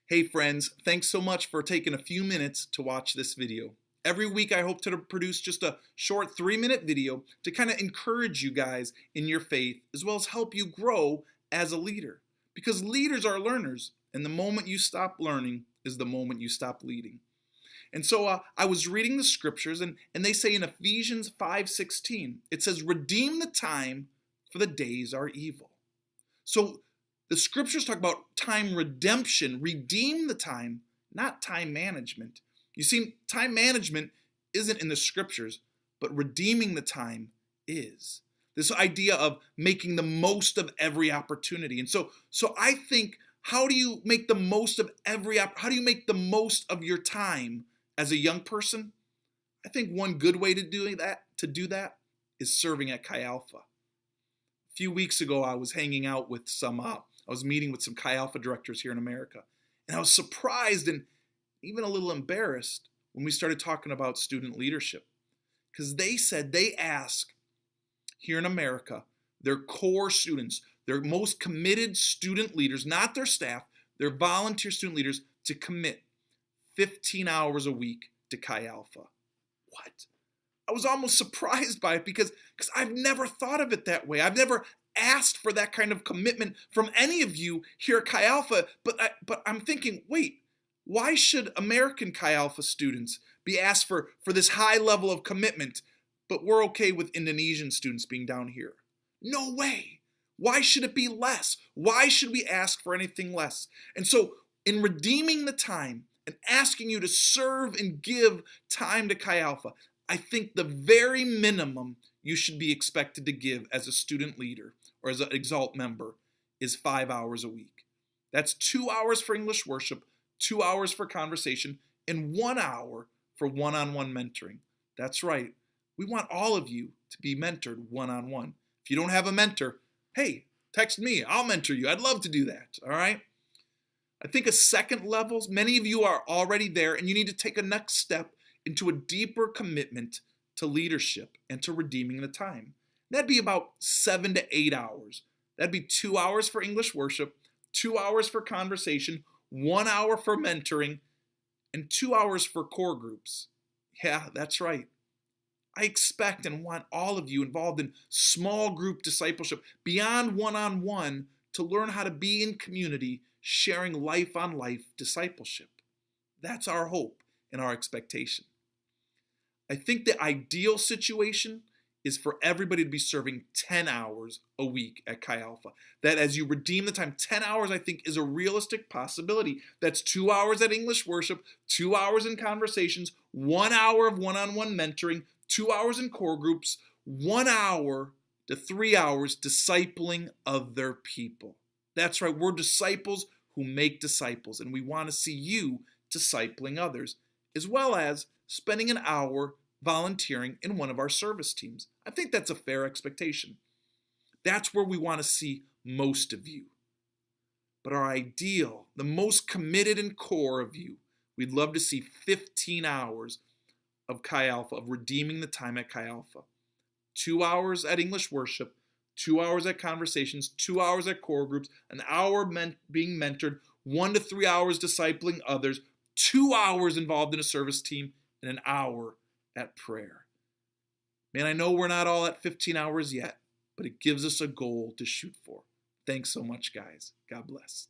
Hey friends, thanks so much for taking a few minutes to watch this video. Every week I hope to produce just a short 3-minute video to kind of encourage you guys in your faith as well as help you grow as a leader. Because leaders are learners, and the moment you stop learning is the moment you stop leading. And so I was reading the scriptures and they say in Ephesians 5:16, it says, "Redeem the time, for the days are evil." So the scriptures talk about time redemption, redeem the time, not time management. You see, time management isn't in the scriptures, but redeeming the time is. This idea of making the most of every opportunity. And so I think, how do you make the most of how do you make the most of your time as a young person? I think one good way to do that is serving at Chi Alpha. A few weeks ago, I was hanging out with I was meeting with some Chi Alpha directors here in America. And I was surprised and even a little embarrassed when we started talking about student leadership. Because they said they ask here in America, their core students, their most committed student leaders, not their staff, their volunteer student leaders, to commit 15 hours a week to Chi Alpha. What? I was almost surprised by it because I've never thought of it that way. I've never asked for that kind of commitment from any of you here at Chi Alpha, but I'm thinking, wait, why should American Chi Alpha students be asked for this high level of commitment, but we're okay with Indonesian students being down here? No way. Why should it be less? Why should we ask for anything less? And so in redeeming the time and asking you to serve and give time to Chi Alpha, I think the very minimum you should be expected to give as a student leader or as an XALT member is 5 hours a week. That's 2 hours for English worship, 2 hours for conversation, and 1 hour for one-on-one mentoring. That's right. We want all of you to be mentored one-on-one. If you don't have a mentor, hey, text me. I'll mentor you. I'd love to do that. All right? I think a second level, many of you are already there, and you need to take a next step into a deeper commitment to leadership and to redeeming the time. That'd be about 7 to 8 hours. That'd be 2 hours for English worship, 2 hours for conversation, 1 hour for mentoring, and 2 hours for core groups. Yeah, that's right. I expect and want all of you involved in small group discipleship beyond one-on-one to learn how to be in community, sharing life-on-life discipleship. That's our hope and our expectation. I think the ideal situation is for everybody to be serving 10 hours a week at Chi Alpha. That as you redeem the time, 10 hours I think is a realistic possibility. That's 2 hours at English worship, 2 hours in conversations, 1 hour of one-on-one mentoring, 2 hours in core groups, 1 hour to 3 hours discipling other people. That's right, we're disciples who make disciples, and we want to see you discipling others, as well as spending an hour volunteering in one of our service teams. I think that's a fair expectation. That's where we want to see most of you. But our ideal, the most committed and core of you, we'd love to see 15 hours of Chi Alpha, of redeeming the time at Chi Alpha. 2 hours at English worship, 2 hours at conversations, 2 hours at core groups, an hour being mentored, 1 to 3 hours discipling others, 2 hours involved in a service team, and an hour at prayer. Man, I know we're not all at 15 hours yet, but it gives us a goal to shoot for. Thanks so much, guys. God bless.